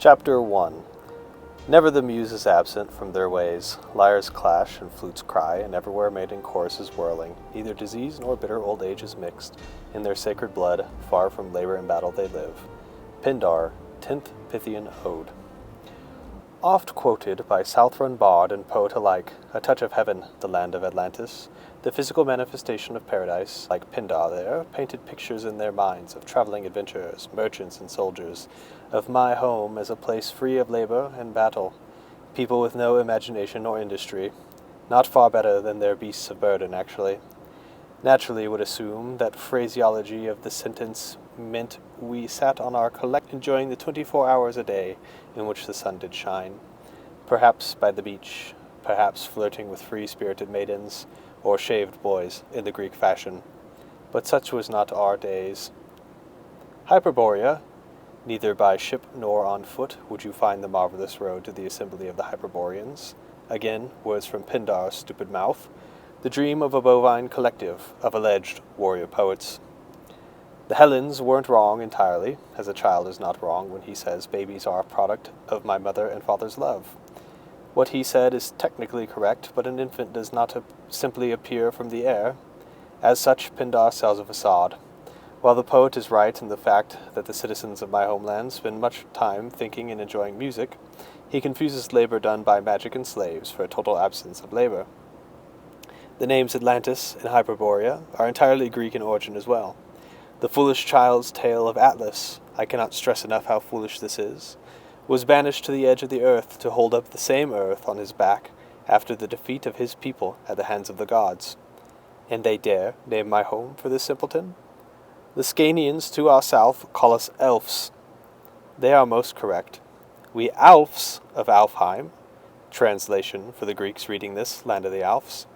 Chapter 1. Never the muse is absent from their ways. Lyres clash and flutes cry, and everywhere maiden choruses whirling. Neither disease nor bitter old age is mixed. In their sacred blood, far from labor and battle they live. Pindar, 10th Pythian Ode. Oft quoted by Southron bard and poet alike, a touch of heaven, the land of Atlantis, the physical manifestation of paradise, like Pindar there, painted pictures in their minds of traveling adventurers, merchants and soldiers, of my home as a place free of labor and battle, people with no imagination or industry, not far better than their beasts of burden, actually. Naturally would assume that phraseology of the sentence meant we sat on our collect enjoying the 24 hours a day in which the sun did shine, perhaps by the beach, perhaps flirting with free-spirited maidens, or shaved boys in the Greek fashion. But such was not our days. Hyper-Borea, neither by ship nor on foot would you find the marvelous road to the assembly of the Hyperboreans. Again, words from Pindar's stupid mouth, the dream of a bovine collective of alleged warrior poets. The Hellenes weren't wrong entirely, as a child is not wrong when he says babies are a product of my mother and father's love. What he said is technically correct, but an infant does not simply appear from the air. As such, Pindar sells a facade. While the poet is right in the fact that the citizens of my homeland spend much time thinking and enjoying music, he confuses labor done by magic and slaves for a total absence of labor. The names Atlantis and Hyper-Borea are entirely Greek in origin as well. The foolish child's tale of Atlas, I cannot stress enough how foolish this is, was banished to the edge of the earth to hold up the same earth on his back after the defeat of his people at the hands of the gods. And they dare name my home for this simpleton? The Scanians to our south call us elves. They are most correct. We Alfs of Alfheim, translation for the Greeks reading this, land of the Alfs,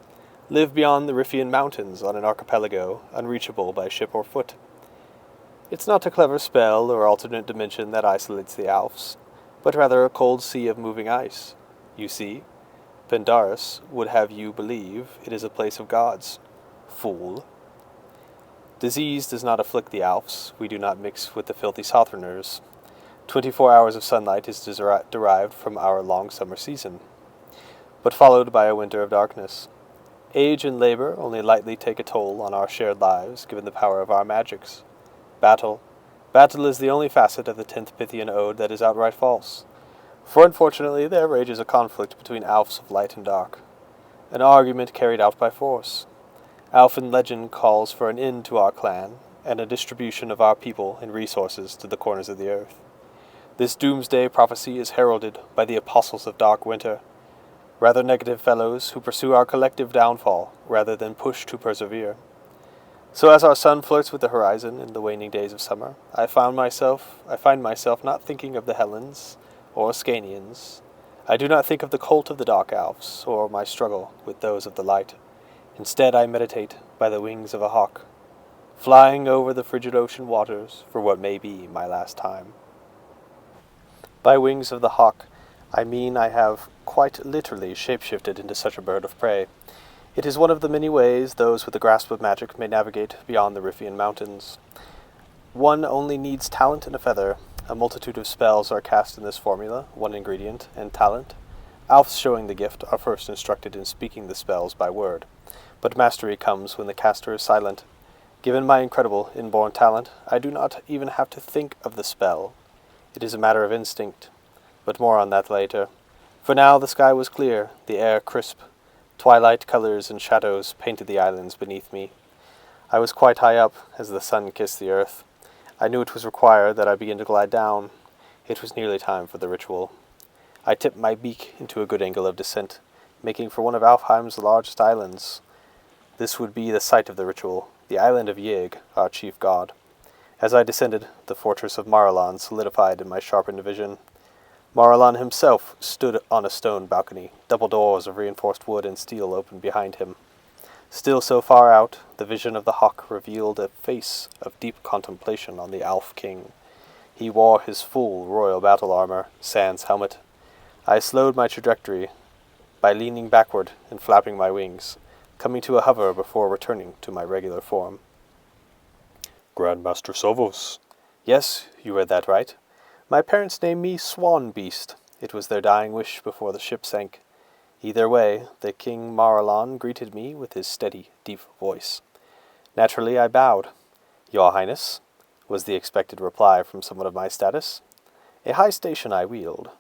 live beyond the Riffian mountains on an archipelago unreachable by ship or foot. It's not a clever spell or alternate dimension that isolates the Alfs, but rather a cold sea of moving ice. You see, Pindarus would have you believe it is a place of gods. Fool. Disease does not afflict the Alps. We do not mix with the filthy Southerners. 24 hours of sunlight is derived from our long summer season, but followed by a winter of darkness. Age and labor only lightly take a toll on our shared lives, given the power of our magics. Battle is the only facet of the 10th Pythian Ode that is outright false, for unfortunately there rages a conflict between Alfs of light and dark, an argument carried out by force. Alphan legend calls for an end to our clan, and a distribution of our people and resources to the corners of the earth. This doomsday prophecy is heralded by the apostles of dark winter, rather negative fellows who pursue our collective downfall rather than push to persevere. So as our sun flirts with the horizon in the waning days of summer, I find myself not thinking of the Hellenes or Scanians. I do not think of the cult of the dark Alps or my struggle with those of the light. Instead I meditate by the wings of a hawk, flying over the frigid ocean waters for what may be my last time. By wings of the hawk, I mean I have quite literally shapeshifted into such a bird of prey. It is one of the many ways those with a grasp of magic may navigate beyond the Riffian mountains. One only needs talent and a feather. A multitude of spells are cast in this formula, one ingredient, and talent. Alfs showing the gift are first instructed in speaking the spells by word, but mastery comes when the caster is silent. Given my incredible inborn talent, I do not even have to think of the spell. It is a matter of instinct, but more on that later. For now the sky was clear, the air crisp. Twilight colors and shadows painted the islands beneath me. I was quite high up as the sun kissed the earth. I knew it was required that I begin to glide down. It was nearly time for the ritual. I tipped my beak into a good angle of descent, making for one of Alfheim's largest islands. This would be the site of the ritual, the island of Yeg, our chief god. As I descended, the fortress of Maralon solidified in my sharpened vision. Maralon himself stood on a stone balcony. Double doors of reinforced wood and steel opened behind him. Still so far out, the vision of the hawk revealed a face of deep contemplation on the Alf king. He wore his full royal battle armor, sans helmet. I slowed my trajectory by leaning backward and flapping my wings, coming to a hover before returning to my regular form. Grandmaster Sovos. Yes, you read that right. My parents named me Swan Beast. It was their dying wish before the ship sank. Either way, the King Maralon greeted me with his steady, deep voice. Naturally, I bowed. Your Highness, was the expected reply from someone of my status. A high station I wield.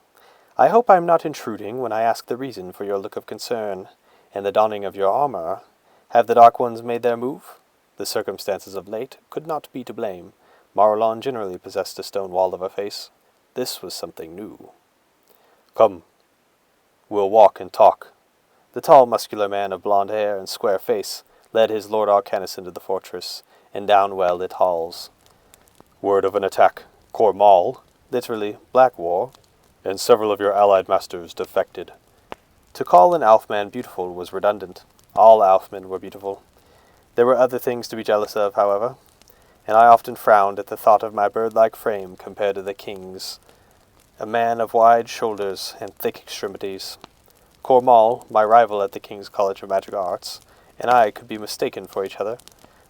I hope I am not intruding when I ask the reason for your look of concern, and the donning of your armor. Have the Dark Ones made their move? The circumstances of late could not be to blame. Maralon generally possessed a stone wall of a face. This was something new. Come, we'll walk and talk. The tall, muscular man of blond hair and square face led his Lord Arcanus into the fortress, and down well-lit halls. Word of an attack. Cormal, literally Black War, and several of your allied masters defected. To call an Alfman beautiful was redundant. All Alfmen were beautiful. There were other things to be jealous of, however, and I often frowned at the thought of my bird-like frame compared to the king's, a man of wide shoulders and thick extremities. Cormal, my rival at the King's College of Magic Arts, and I could be mistaken for each other,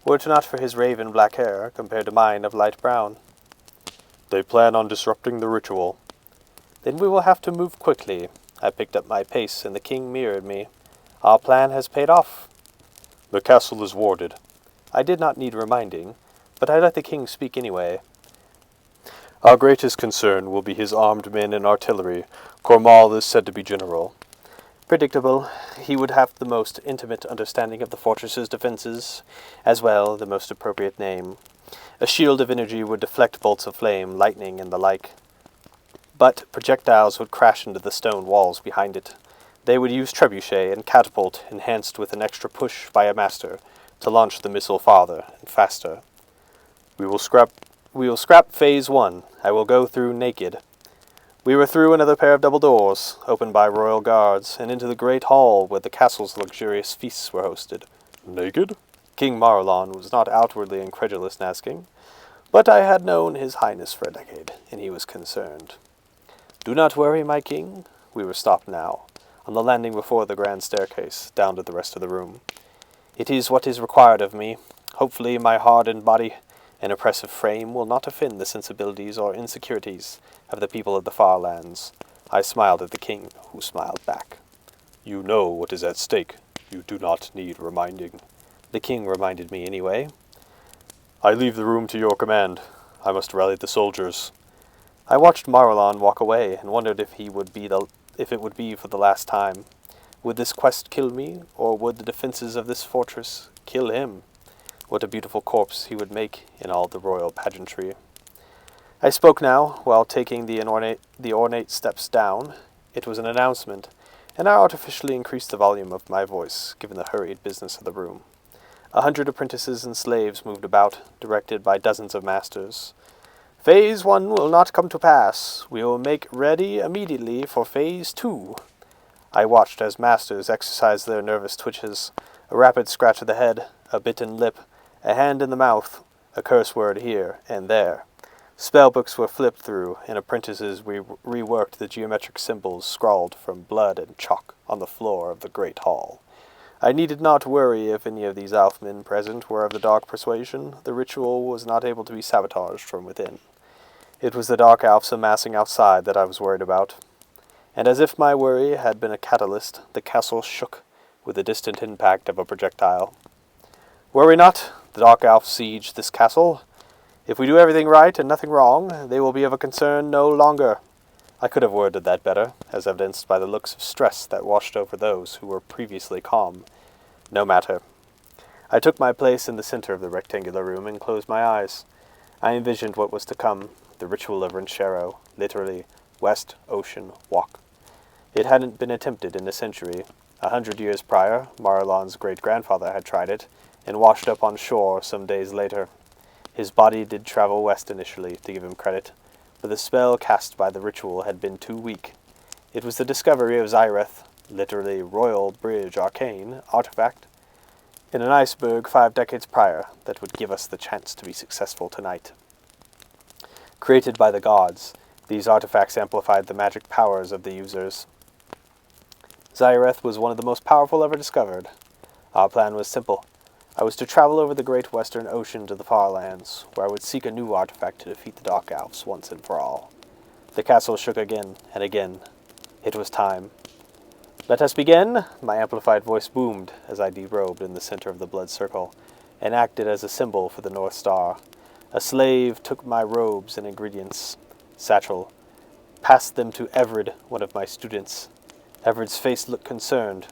were it not for his raven black hair compared to mine of light brown. They plan on disrupting the ritual. Then we will have to move quickly. I picked up my pace, and the king mirrored me. Our plan has paid off. The castle is warded. I did not need reminding, but I let the king speak anyway. Our greatest concern will be his armed men and artillery. Cormal is said to be general. Predictable. He would have the most intimate understanding of the fortress's defenses, as well the most appropriate name. A shield of energy would deflect bolts of flame, lightning, and the like. But projectiles would crash into the stone walls behind it. They would use trebuchet and catapult, enhanced with an extra push by a master, to launch the missile farther and faster. We will scrap Phase 1. I will go through naked. We were through another pair of double doors, opened by royal guards, and into the great hall where the castle's luxurious feasts were hosted. Naked? King Maralon was not outwardly incredulous in asking, but I had known his highness for a decade, and he was concerned. Do not worry, my king. We were stopped now, on the landing before the grand staircase, down to the rest of the room. It is what is required of me. Hopefully my hardened body and oppressive frame will not offend the sensibilities or insecurities of the people of the far lands. I smiled at the king, who smiled back. You know what is at stake. You do not need reminding. The king reminded me anyway. I leave the room to your command. I must rally the soldiers. I watched Maralon walk away and wondered if it would be for the last time. Would this quest kill me, or would the defenses of this fortress kill him? What a beautiful corpse he would make in all the royal pageantry. I spoke now, while taking the ornate steps down. It was an announcement, and I artificially increased the volume of my voice, given the hurried business of the room. 100 apprentices and slaves moved about, directed by dozens of masters. Phase 1 will not come to pass. We will make ready immediately for Phase 2. I watched as masters exercised their nervous twitches, a rapid scratch of the head, a bitten lip, a hand in the mouth, a curse word here and there. Spellbooks were flipped through, and apprentices reworked the geometric symbols scrawled from blood and chalk on the floor of the great hall. I needed not worry if any of these Alfmen present were of the dark persuasion. The ritual was not able to be sabotaged from within. It was the dark elves amassing outside that I was worried about. And as if my worry had been a catalyst, the castle shook with the distant impact of a projectile. Worry not, the dark elves siege this castle. If we do everything right and nothing wrong, they will be of a concern no longer. I could have worded that better, as evidenced by the looks of stress that washed over those who were previously calm. No matter. I took my place in the center of the rectangular room and closed my eyes. I envisioned what was to come, the ritual of Rensharo, literally, West Ocean Walk. It hadn't been attempted in a century. 100 years prior, Maralon's great-grandfather had tried it, and washed up on shore some days later. His body did travel west initially, to give him credit, but the spell cast by the ritual had been too weak. It was the discovery of Zyreth, literally Royal Bridge Arcane, artifact, in an iceberg 5 decades prior, that would give us the chance to be successful tonight. Created by the gods, these artifacts amplified the magic powers of the users. Zyreth was one of the most powerful ever discovered. Our plan was simple. I was to travel over the great western ocean to the far lands, where I would seek a new artifact to defeat the Dark Elves once and for all. The castle shook again and again. It was time. "Let us begin," my amplified voice boomed as I derobed in the center of the blood circle and acted as a symbol for the North Star. A slave took my robes and ingredients, satchel, passed them to Everett, one of my students. Everett's face looked concerned.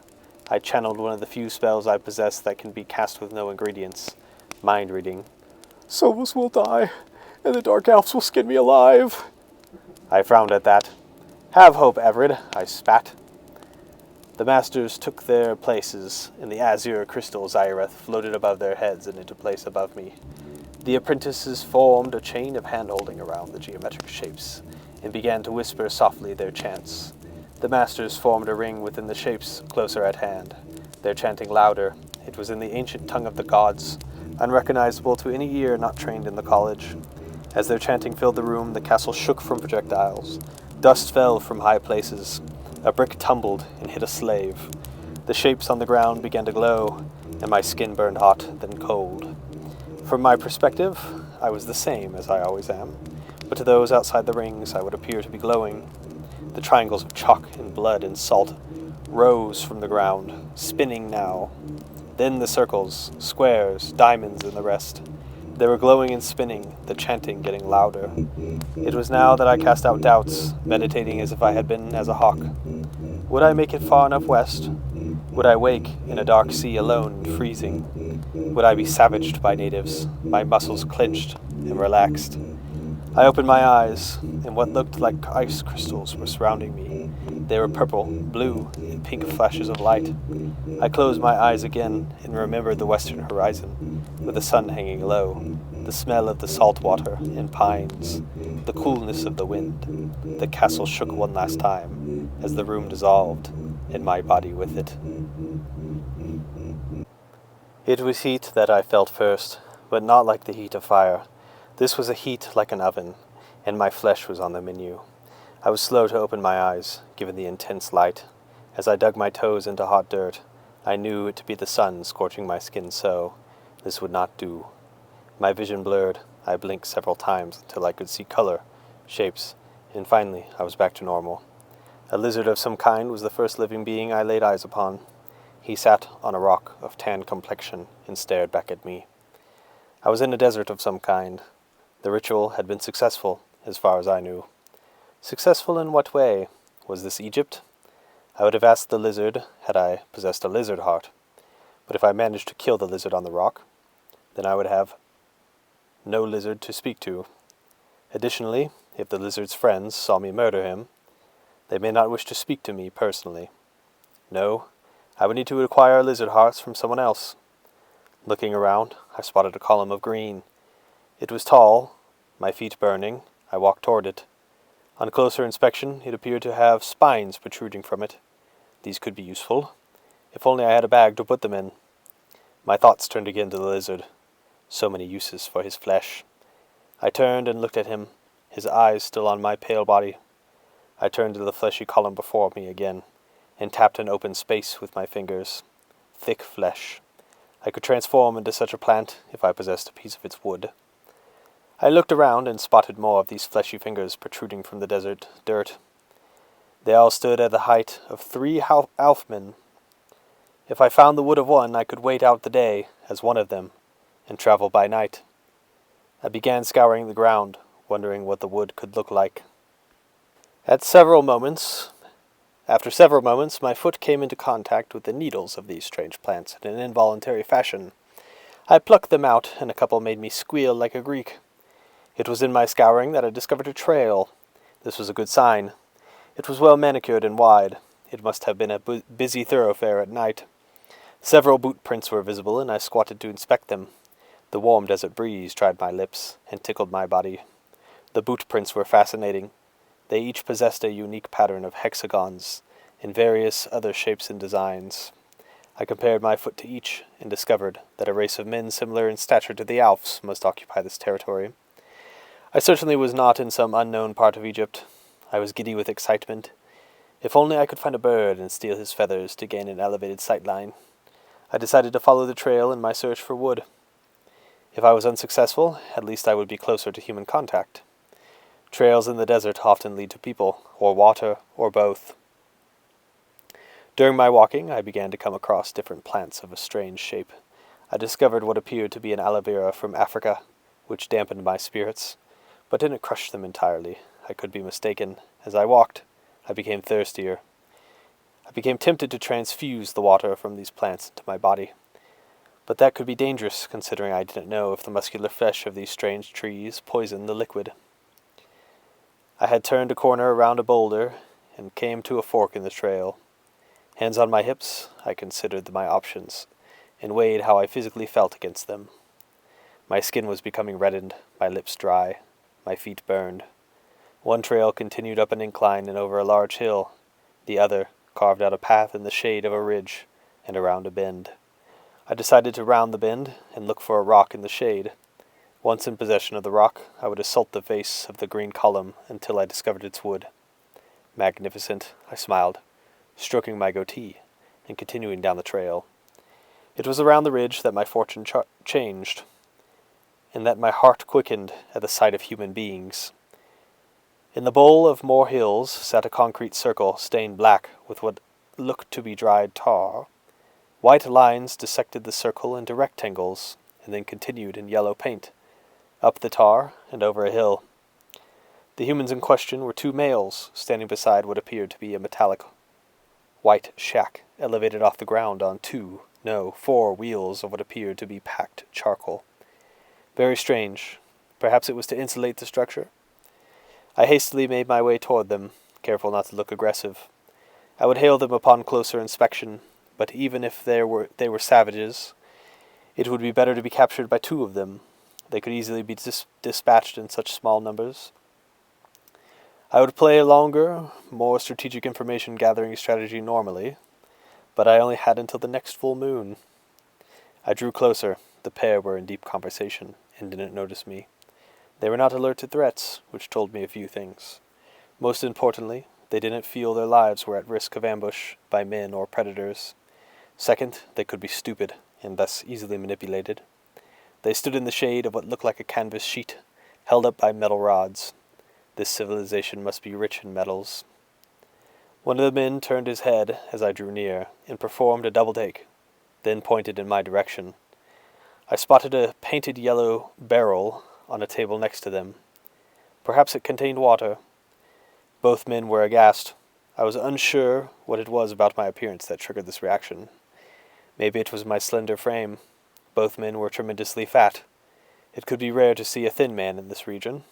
I channeled one of the few spells I possess that can be cast with no ingredients. Mind reading. "Sovos will die, and the Dark Elves will skin me alive." I frowned at that. "Have hope, Everett," I spat. The masters took their places, and the azure crystal Zyreth floated above their heads and into place above me. The apprentices formed a chain of hand-holding around the geometric shapes, and began to whisper softly their chants. The masters formed a ring within the shapes closer at hand, their chanting louder. It was in the ancient tongue of the gods, unrecognizable to any ear not trained in the college. As their chanting filled the room, the castle shook from projectiles. Dust fell from high places. A brick tumbled and hit a slave. The shapes on the ground began to glow, and my skin burned hot, then cold. From my perspective, I was the same as I always am, but to those outside the rings I would appear to be glowing. The triangles of chalk and blood and salt rose from the ground, spinning now. Then the circles, squares, diamonds, and the rest. They were glowing and spinning, the chanting getting louder. It was now that I cast out doubts, meditating as if I had been as a hawk. Would I make it far enough west? Would I wake in a dark sea alone and freezing? Would I be savaged by natives, my muscles clenched and relaxed? I opened my eyes, and what looked like ice crystals were surrounding me. They were purple, blue, and pink flashes of light. I closed my eyes again and remembered the western horizon, with the sun hanging low, the smell of the salt water and pines, the coolness of the wind. The castle shook one last time, as the room dissolved, and my body with it. It was heat that I felt first, but not like the heat of fire. This was a heat like an oven, and my flesh was on the menu. I was slow to open my eyes, given the intense light. As I dug my toes into hot dirt, I knew it to be the sun scorching my skin so. This would not do. My vision blurred. I blinked several times until I could see color, shapes, and finally I was back to normal. A lizard of some kind was the first living being I laid eyes upon. He sat on a rock of tan complexion and stared back at me. I was in a desert of some kind. The ritual had been successful, as far as I knew. Successful in what way? Was this Egypt? I would have asked the lizard had I possessed a lizard heart. But if I managed to kill the lizard on the rock, then I would have no lizard to speak to. Additionally, if the lizard's friends saw me murder him, they may not wish to speak to me personally. No, I would need to acquire lizard hearts from someone else. Looking around, I spotted a column of green. It was tall. My feet burning, I walked toward it. On closer inspection, it appeared to have spines protruding from it. These could be useful, if only I had a bag to put them in. My thoughts turned again to the lizard. So many uses for his flesh. I turned and looked at him, his eyes still on my pale body. I turned to the fleshy column before me again, and tapped an open space with my fingers. Thick flesh. I could transform into such a plant if I possessed a piece of its wood. I looked around and spotted more of these fleshy fingers protruding from the desert dirt. They all stood at the height of 3 Alfmen. If I found the wood of one, I could wait out the day as one of them, and travel by night. I began scouring the ground, wondering what the wood could look like. After several moments, my foot came into contact with the needles of these strange plants in an involuntary fashion. I plucked them out, and a couple made me squeal like a Greek. It was in my scouring that I discovered a trail. This was a good sign. It was well manicured and wide. It must have been a busy thoroughfare at night. Several boot prints were visible, and I squatted to inspect them. The warm desert breeze dried my lips and tickled my body. The boot prints were fascinating. They each possessed a unique pattern of hexagons and various other shapes and designs. I compared my foot to each and discovered that a race of men similar in stature to the Alps must occupy this territory. I certainly was not in some unknown part of Egypt. I was giddy with excitement. If only I could find a bird and steal his feathers to gain an elevated sightline. I decided to follow the trail in my search for wood. If I was unsuccessful, at least I would be closer to human contact. Trails in the desert often lead to people, or water, or both. During my walking, I began to come across different plants of a strange shape. I discovered what appeared to be an aloe vera from Africa, which dampened my spirits, but didn't crush them entirely. I could be mistaken. As I walked, I became thirstier. I became tempted to transfuse the water from these plants into my body. But that could be dangerous, considering I didn't know if the muscular flesh of these strange trees poisoned the liquid. I had turned a corner around a boulder and came to a fork in the trail. Hands on my hips, I considered my options and weighed how I physically felt against them. My skin was becoming reddened, my lips dry, my feet burned. One trail continued up an incline and over a large hill. The other carved out a path in the shade of a ridge and around a bend. I decided to round the bend and look for a rock in the shade. Once in possession of the rock, I would assault the face of the green column until I discovered its wood. Magnificent, I smiled, stroking my goatee and continuing down the trail. It was around the ridge that my fortune changed, and that my heart quickened at the sight of human beings. In the bowl of more hills sat a concrete circle stained black with what looked to be dried tar. White lines dissected the circle into rectangles, and then continued in yellow paint, up the tar and over a hill. The humans in question were two males, standing beside what appeared to be a metallic white shack, elevated off the ground on 4 wheels of what appeared to be packed charcoal. Very strange. Perhaps it was to insulate the structure. I hastily made my way toward them, careful not to look aggressive. I would hail them upon closer inspection, but even if they were savages, it would be better to be captured by 2 of them. They could easily be dispatched in such small numbers. I would play a longer, more strategic information gathering strategy normally, but I only had until the next full moon. I drew closer. The pair were in deep conversation and didn't notice me. They were not alert to threats, which told me a few things. Most importantly, they didn't feel their lives were at risk of ambush by men or predators. Second, they could be stupid and thus easily manipulated. They stood in the shade of what looked like a canvas sheet, held up by metal rods. This civilization must be rich in metals. One of the men turned his head as I drew near, and performed a double take, then pointed in my direction. I spotted a painted yellow barrel on a table next to them. Perhaps it contained water. Both men were aghast. I was unsure what it was about my appearance that triggered this reaction. Maybe it was my slender frame. Both men were tremendously fat. It could be rare to see a thin man in this region.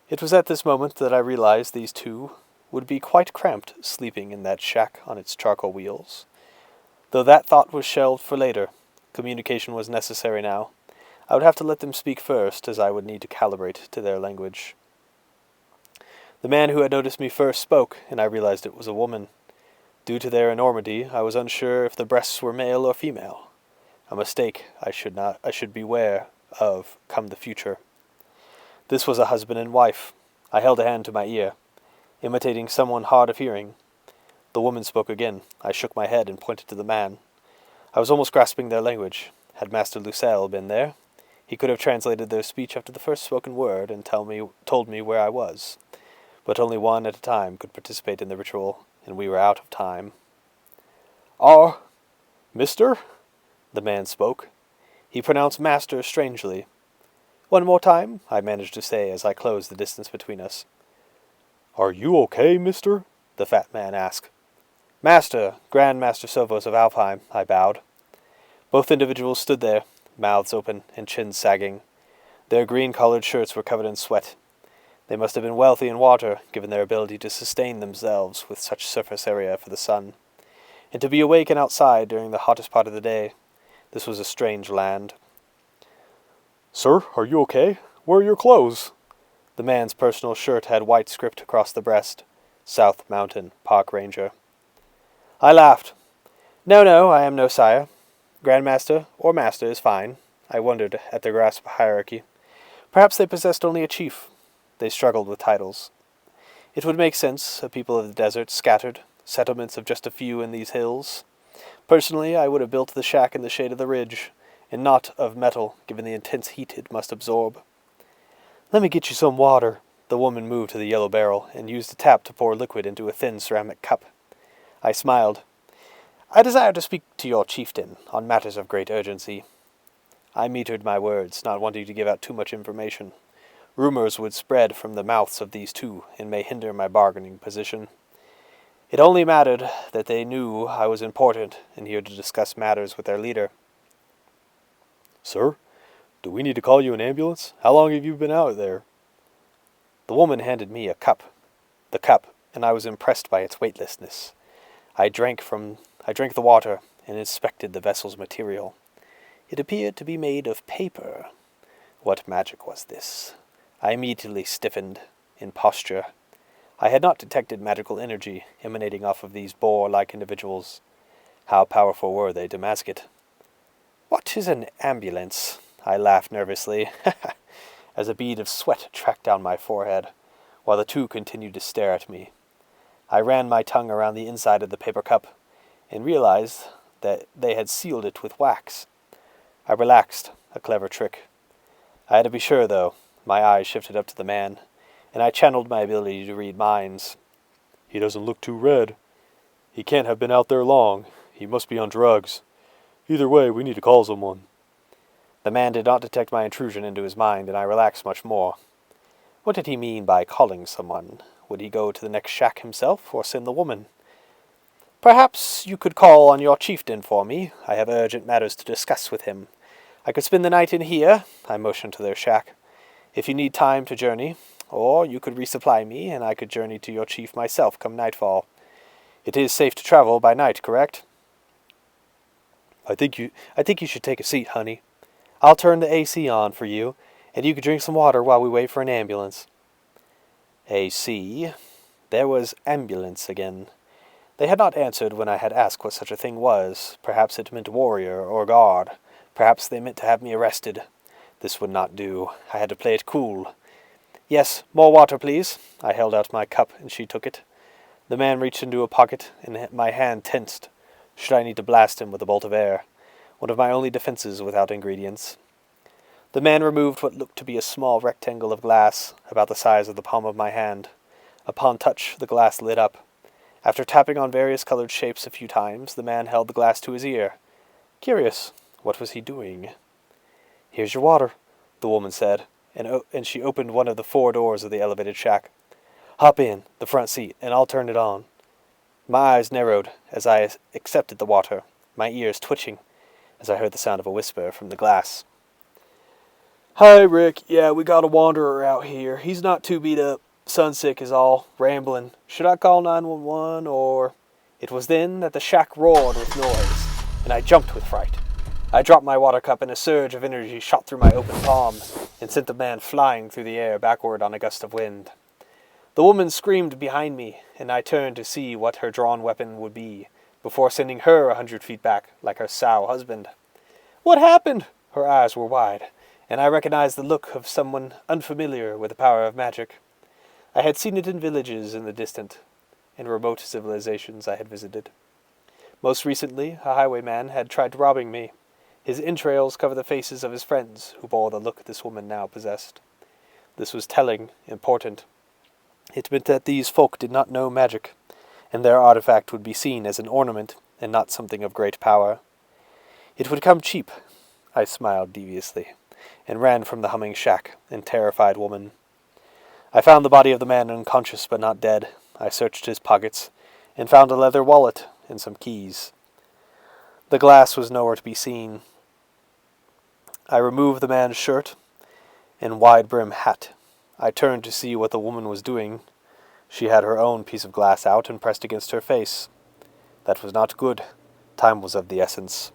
It was at this moment that I realized these 2 would be quite cramped sleeping in that shack on its charcoal wheels. Though that thought was shelved for later, communication was necessary now. I would have to let them speak first, as I would need to calibrate to their language. The man who had noticed me first spoke, and I realized it was a woman. Due to their enormity, I was unsure if the breasts were male or female. A mistake I should beware of come the future. This was a husband and wife. I held a hand to my ear, imitating someone hard of hearing. The woman spoke again. I shook my head and pointed to the man. I was almost grasping their language. Had Master Lucelle been there, he could have translated their speech after the first spoken word and told me where I was. But only one at a time could participate in the ritual, and we were out of time. Mister?" the man spoke. He pronounced master strangely. "One more time," I managed to say as I closed the distance between us. "Are you okay, mister?" the fat man asked. "Master, Grand Master Sovos of Alfheim," I bowed. Both individuals stood there, mouths open and chins sagging. Their green-collared shirts were covered in sweat. They must have been wealthy in water, given their ability to sustain themselves with such surface area for the sun. And to be awake and outside during the hottest part of the day, this was a strange land. "Sir, are you okay? Where are your clothes?" The man's personal shirt had white script across the breast. South Mountain Park Ranger. I laughed. No, I am no sire. Grandmaster or master is fine. I wondered at their grasp of hierarchy. Perhaps they possessed only a chief. They struggled with titles. It would make sense, a people of the desert scattered, settlements of just a few in these hills. Personally, I would have built the shack in the shade of the ridge, and not of metal, given the intense heat it must absorb. "Let me get you some water," The woman moved to the yellow barrel and used a tap to pour liquid into a thin ceramic cup. I smiled. I desire to speak to your chieftain on matters of great urgency. I metered my words, not wanting to give out too much information. Rumors would spread from the mouths of these two and may hinder my bargaining position. It only mattered that they knew I was important and here to discuss matters with their leader. Sir, do we need to call you an ambulance? How long have you been out there? The woman handed me the cup, and I was impressed by its weightlessness. I drank the water and inspected the vessel's material. It appeared to be made of paper. What magic was this? I immediately stiffened in posture. I had not detected magical energy emanating off of these boar-like individuals. How powerful were they to mask it? What is an ambulance? I laughed nervously, as a bead of sweat tracked down my forehead, while the two continued to stare at me. I ran my tongue around the inside of the paper cup, and realized that they had sealed it with wax. I relaxed, a clever trick. I had to be sure, though. My eyes shifted up to the man, and I channeled my ability to read minds. He doesn't look too red. He can't have been out there long. He must be on drugs. Either way, we need to call someone. The man did not detect my intrusion into his mind, and I relaxed much more. What did he mean by calling someone? Would he go to the next shack himself, or send the woman? Perhaps you could call on your chieftain for me. I have urgent matters to discuss with him. I could spend the night in here. I motioned to their shack. If you need time to journey, or you could resupply me, and I could journey to your chief myself come nightfall. It is safe to travel by night, correct? I think you should take a seat, honey. I'll turn the AC on for you, and you can drink some water while we wait for an ambulance. AC? There was ambulance again. They had not answered when I had asked what such a thing was. Perhaps it meant warrior or guard. Perhaps they meant to have me arrested. This would not do. I had to play it cool. Yes, more water, please. I held out my cup, and she took it. The man reached into a pocket, and my hand tensed. Should I need to blast him with a bolt of air? One of my only defenses without ingredients. The man removed what looked to be a small rectangle of glass, about the size of the palm of my hand. Upon touch, the glass lit up. After tapping on various colored shapes a few times, the man held the glass to his ear. Curious, what was he doing? Here's your water, the woman said, and she opened one of the 4 doors of the elevated shack. Hop in, the front seat, and I'll turn it on. My eyes narrowed as I accepted the water, my ears twitching, as I heard the sound of a whisper from the glass. Hi, Rick. Yeah, we got a wanderer out here. He's not too beat up. Sunsick is all. Rambling. Should I call 911 or... It was then that the shack roared with noise, and I jumped with fright. I dropped my water cup, and a surge of energy shot through my open palm and sent the man flying through the air backward on a gust of wind. The woman screamed behind me, and I turned to see what her drawn weapon would be, before sending her 100 feet back, like her sow husband. What happened? Her eyes were wide, and I recognized the look of someone unfamiliar with the power of magic. I had seen it in villages in the distant and remote civilizations I had visited. Most recently, a highwayman had tried robbing me. His entrails covered the faces of his friends, who bore the look this woman now possessed. This was telling, important. It meant that these folk did not know magic, and their artifact would be seen as an ornament and not something of great power. It would come cheap. I smiled deviously, and ran from the humming shack and terrified woman. I found the body of the man unconscious but not dead. I searched his pockets, and found a leather wallet and some keys. The glass was nowhere to be seen. I removed the man's shirt and wide-brim hat. I turned to see what the woman was doing. She had her own piece of glass out and pressed against her face. That was not good. Time was of the essence.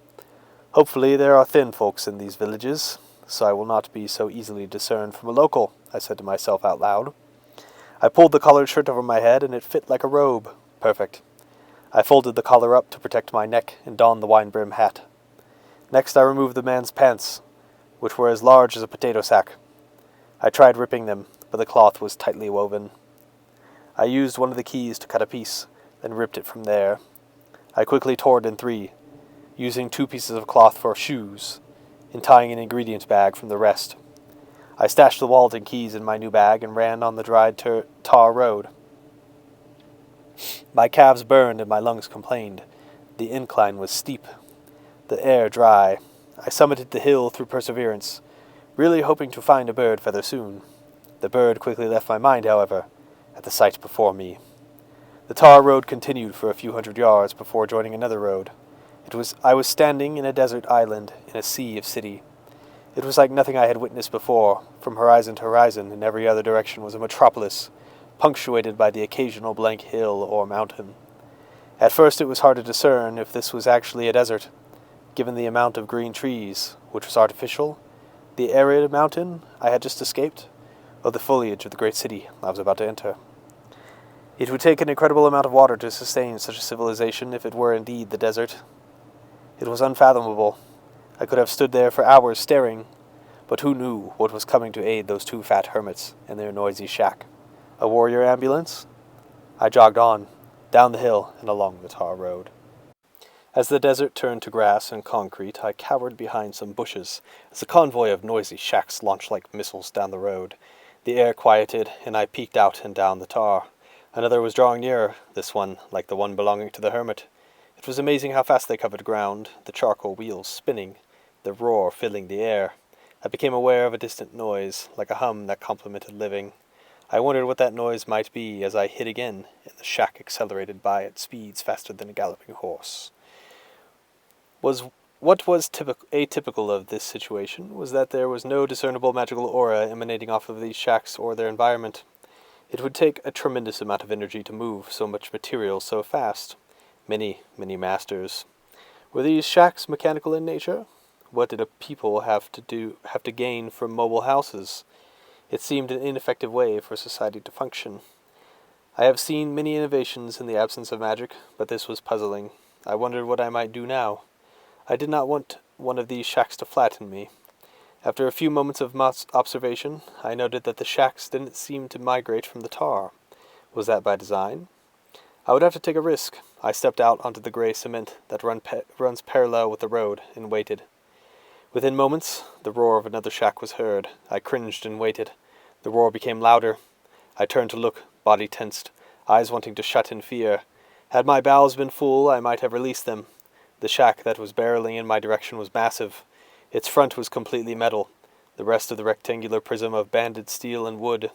Hopefully there are thin folks in these villages, so I will not be so easily discerned from a local, I said to myself out loud. I pulled the collared shirt over my head, and it fit like a robe. Perfect. I folded the collar up to protect my neck and donned the wine-brim hat. Next I removed the man's pants, which were as large as a potato sack. I tried ripping them, but the cloth was tightly woven. I used one of the keys to cut a piece, then ripped it from there. I quickly tore it in 3, using 2 pieces of cloth for shoes, and tying an ingredient bag from the rest. I stashed the wallet and keys in my new bag and ran on the dried tar road. My calves burned and my lungs complained. The incline was steep, the air dry. I summited the hill through perseverance, really hoping to find a bird feather soon. The bird quickly left my mind, however, at the sight before me. The tar road continued for a few hundred yards before joining another road. I was standing in a desert island in a sea of city. It was like nothing I had witnessed before. From horizon to horizon, in every other direction was a metropolis, punctuated by the occasional blank hill or mountain. At first it was hard to discern if this was actually a desert, given the amount of green trees, which was artificial, the arid mountain I had just escaped, or the foliage of the great city I was about to enter. It would take an incredible amount of water to sustain such a civilization if it were indeed the desert. It was unfathomable. I could have stood there for hours staring, but who knew what was coming to aid those two fat hermits in their noisy shack? A warrior ambulance? I jogged on, down the hill and along the tar road. As the desert turned to grass and concrete, I cowered behind some bushes as a convoy of noisy shacks launched like missiles down the road. The air quieted, and I peeked out and down the tar. Another was drawing nearer, this one like the one belonging to the hermit. It was amazing how fast they covered ground, the charcoal wheels spinning, the roar filling the air. I became aware of a distant noise, like a hum that complemented living. I wondered what that noise might be as I hit again, and the shack accelerated by at speeds faster than a galloping horse. What was atypical of this situation was that there was no discernible magical aura emanating off of these shacks or their environment. It would take a tremendous amount of energy to move so much material so fast. Many masters. Were these shacks mechanical in nature? What did a people have to gain from mobile houses? It seemed an ineffective way for society to function. I have seen many innovations in the absence of magic, but this was puzzling. I wondered what I might do now. I did not want one of these shacks to flatten me. After a few moments of observation, I noted that the shacks didn't seem to migrate from the tar. Was that by design? I would have to take a risk. I stepped out onto the gray cement that runs parallel with the road and waited. Within moments, the roar of another shack was heard. I cringed and waited. The roar became louder. I turned to look, body tensed, eyes wanting to shut in fear. Had my bowels been full, I might have released them. The shack that was barreling in my direction was massive. Its front was completely metal, the rest of the rectangular prism of banded steel and wood.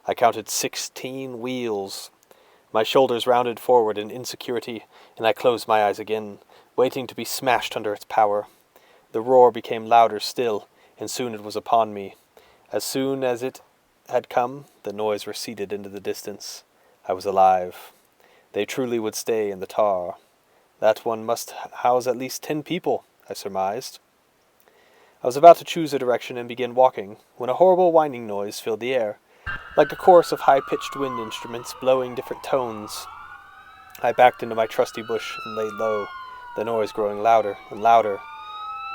I counted 16 wheels. My shoulders rounded forward in insecurity, and I closed my eyes again, waiting to be smashed under its power. The roar became louder still, and soon it was upon me. As soon as it had come, the noise receded into the distance. I was alive. They truly would stay in the tar. That one must house at least 10 people, I surmised. I was about to choose a direction and begin walking, when a horrible whining noise filled the air, like a chorus of high-pitched wind instruments blowing different tones. I backed into my trusty bush and laid low, the noise growing louder and louder.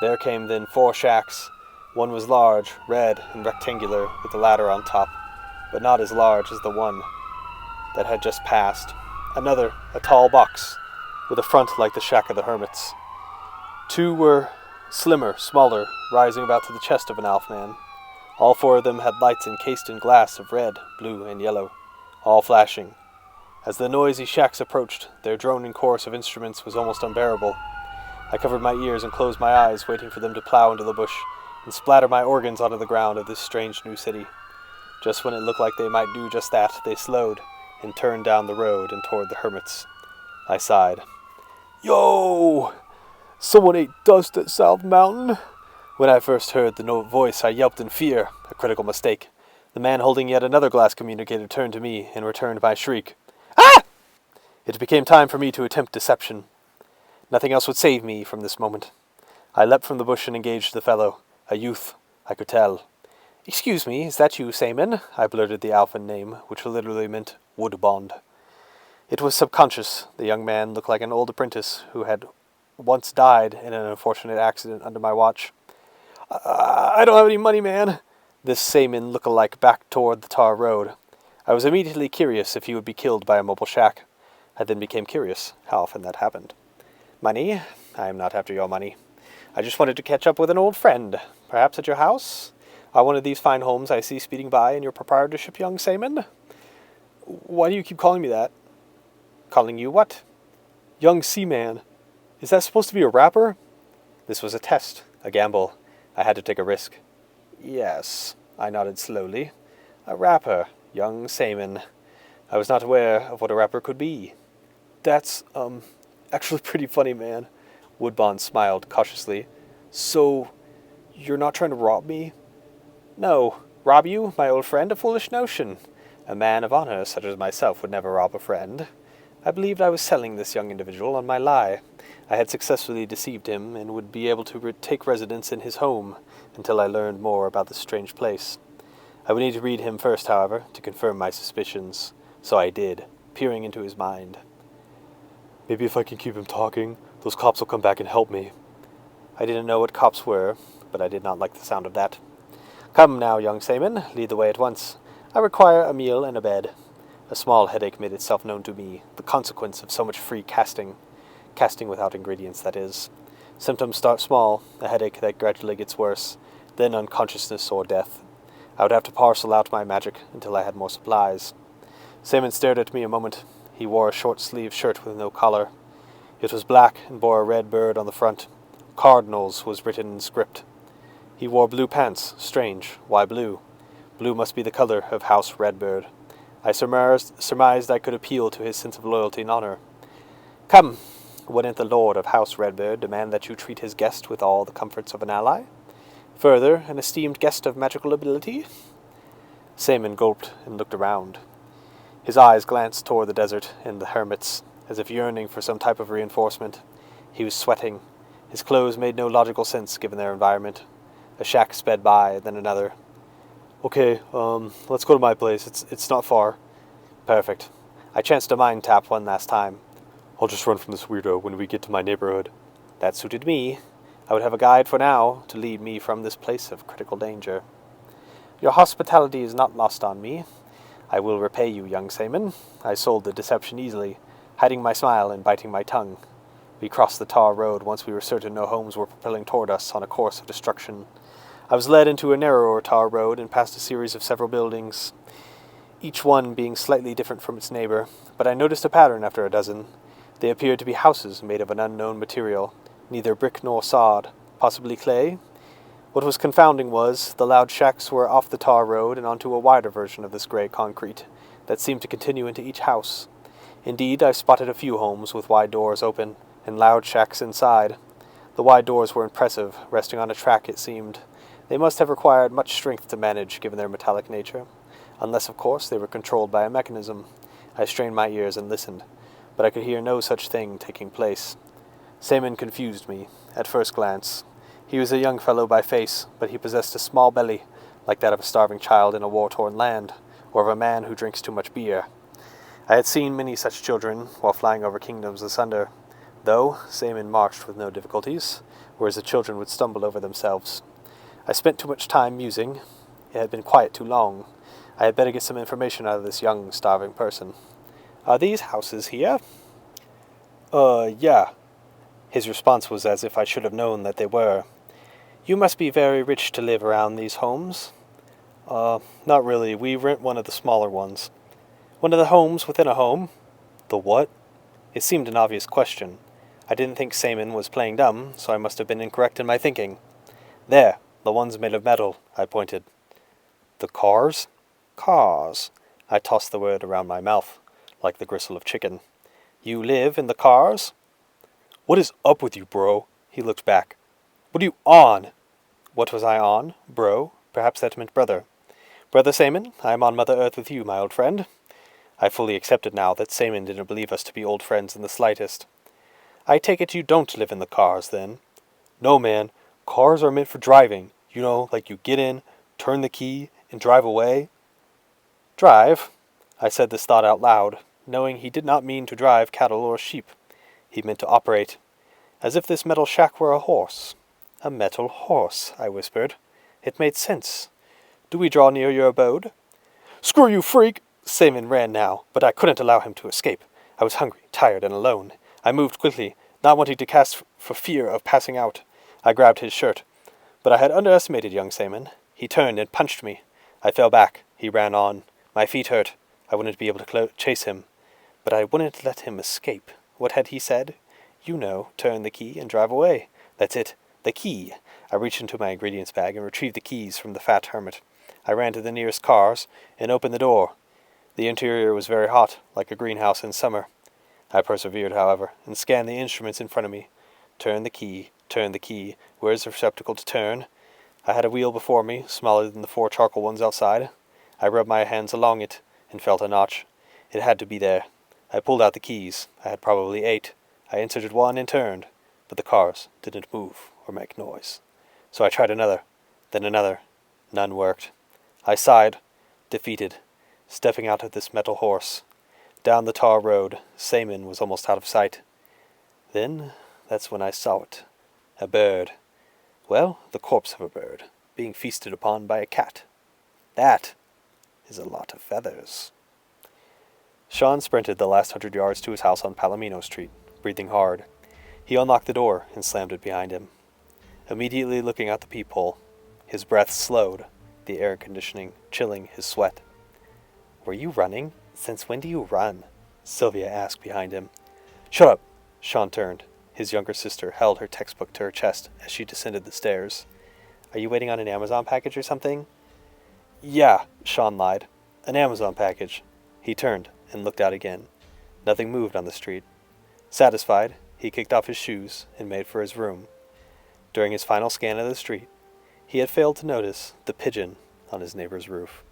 There came then 4 shacks. One was large, red, and rectangular, with a ladder on top, but not as large as the one that had just passed. Another, a tall box, with a front like the shack of the hermits. 2 were slimmer, smaller, rising about to the chest of an elf-man. All 4 of them had lights encased in glass of red, blue, and yellow, all flashing. As the noisy shacks approached, their droning chorus of instruments was almost unbearable. I covered my ears and closed my eyes, waiting for them to plow into the bush and splatter my organs onto the ground of this strange new city. Just when it looked like they might do just that, they slowed and turned down the road and toward the hermits. I sighed. Yo! Someone ate dust at South Mountain? When I first heard the voice, I yelped in fear. A critical mistake. The man holding yet another glass communicator turned to me and returned my shriek. Ah! It became time for me to attempt deception. Nothing else would save me from this moment. I leapt from the bush and engaged the fellow. A youth, I could tell. "Excuse me, is that you, Seaman?" I blurted the Alphan name, which literally meant wood bond. It was subconscious. The young man looked like an old apprentice who had once died in an unfortunate accident under my watch. I don't have any money, man." This Seaman look-alike backed toward the tar road. I was immediately curious if he would be killed by a mobile shack. I then became curious how often that happened. "Money? I am not after your money. I just wanted to catch up with an old friend. Perhaps at your house? Are one of these fine homes I see speeding by in your proprietorship, young Seaman? Why do you keep calling me that? Calling you what? Young Seaman. Is that supposed to be a rapper? This was a test, a gamble. I had to take a risk. Yes, I nodded slowly. A rapper, young Seaman. I was not aware of what a rapper could be. That's, actually pretty funny, man. Woodbond smiled cautiously. So, you're not trying to rob me? No. Rob you, my old friend? A foolish notion. A man of honor such as myself would never rob a friend. I believed I was selling this young individual on my lie. I had successfully deceived him, and would be able to take residence in his home until I learned more about this strange place. I would need to read him first, however, to confirm my suspicions. So I did, peering into his mind. Maybe if I can keep him talking, those cops will come back and help me. I didn't know what cops were, but I did not like the sound of that. Come now, young Seaman, lead the way at once. I require a meal and a bed. A small headache made itself known to me, the consequence of so much free casting. Casting without ingredients, that is. Symptoms start small, a headache that gradually gets worse, then unconsciousness or death. I would have to parcel out my magic until I had more supplies. Seaman stared at me a moment. He wore a short-sleeved shirt with no collar. It was black and bore a red bird on the front. Cardinals was written in script. He wore blue pants. Strange. Why blue? Blue must be the color of House Redbird. I surmised I could appeal to his sense of loyalty and honor. Come, wouldn't the lord of House Redbird demand that you treat his guest with all the comforts of an ally? Further, an esteemed guest of magical ability? Seaman gulped and looked around. His eyes glanced toward the desert and the hermits, as if yearning for some type of reinforcement. He was sweating. His clothes made no logical sense given their environment. A shack sped by, then another. Okay, let's go to my place. It's not far. Perfect. I chanced to mind tap one last time. I'll just run from this weirdo when we get to my neighborhood. That suited me. I would have a guide for now to lead me from this place of critical danger. Your hospitality is not lost on me. I will repay you, young Seaman. I sold the deception easily, hiding my smile and biting my tongue. We crossed the tar road once we were certain no homes were propelling toward us on a course of destruction. I was led into a narrower tar road and past a series of several buildings, each one being slightly different from its neighbor, but I noticed a pattern after a dozen. They appeared to be houses made of an unknown material, neither brick nor sod, possibly clay. What was confounding was, the loud shacks were off the tar road and onto a wider version of this grey concrete, that seemed to continue into each house. Indeed, I spotted a few homes with wide doors open, and loud shacks inside. The wide doors were impressive, resting on a track it seemed. They must have required much strength to manage, given their metallic nature. Unless, of course, they were controlled by a mechanism. I strained my ears and listened, but I could hear no such thing taking place. Seaman confused me, at first glance. He was a young fellow by face, but he possessed a small belly, like that of a starving child in a war-torn land, or of a man who drinks too much beer. I had seen many such children while flying over kingdoms asunder, though Seaman marched with no difficulties, whereas the children would stumble over themselves. I spent too much time musing. It had been quiet too long. I had better get some information out of this young, starving person. Are these houses here? Yeah. His response was as if I should have known that they were. You must be very rich to live around these homes. Not really. We rent one of the smaller ones. One of the homes within a home? The what? It seemed an obvious question. I didn't think Seaman was playing dumb, so I must have been incorrect in my thinking. There, the ones made of metal, I pointed. The cars? Cars. I tossed the word around my mouth, like the gristle of chicken. You live in the cars? What is up with you, bro? He looked back. What are you on? What was I on? Bro? Perhaps that meant brother. Brother Seaman, I am on Mother Earth with you, my old friend. I fully accepted now that Seaman didn't believe us to be old friends in the slightest. I take it you don't live in the cars, then? No, man. Cars are meant for driving. You know, like you get in, turn the key, and drive away. Drive? I said this thought out loud, knowing he did not mean to drive cattle or sheep. He meant to operate. As if this metal shack were a horse. A metal horse, I whispered. It made sense. Do we draw near your abode? Screw you, freak! Seaman ran now, but I couldn't allow him to escape. I was hungry, tired, and alone. I moved quickly, not wanting to cast for fear of passing out. I grabbed his shirt. But I had underestimated young Seaman. He turned and punched me. I fell back. He ran on. My feet hurt. I wouldn't be able to chase him. But I wouldn't let him escape. What had he said? You know, turn the key and drive away. That's it. The key. I reached into my ingredients bag and retrieved the keys from the fat hermit. I ran to the nearest cars and opened the door. The interior was very hot, like a greenhouse in summer. I persevered, however, and scanned the instruments in front of me. Turn the key. Turn the key. Where's the receptacle to turn? I had a wheel before me, smaller than the 4 charcoal ones outside. I rubbed my hands along it and felt a notch. It had to be there. I pulled out the keys. I had probably 8. I inserted one and turned, but the cars didn't move or make noise. So I tried another, then another. None worked. I sighed, defeated, stepping out of this metal horse. Down the tar road, Seaman was almost out of sight. Then, that's when I saw it. A bird. Well, the corpse of a bird, being feasted upon by a cat. That is a lot of feathers. Sean sprinted the last 100 yards to his house on Palomino Street, breathing hard. He unlocked the door and slammed it behind him. Immediately looking out the peephole, his breath slowed, the air conditioning chilling his sweat. Were you running? Since when do you run? Sylvia asked behind him. Shut up! Sean turned. His younger sister held her textbook to her chest as she descended the stairs. Are you waiting on an Amazon package or something? Yeah, Sean lied. An Amazon package. He turned and looked out again. Nothing moved on the street. Satisfied, he kicked off his shoes and made for his room. During his final scan of the street, he had failed to notice the pigeon on his neighbor's roof.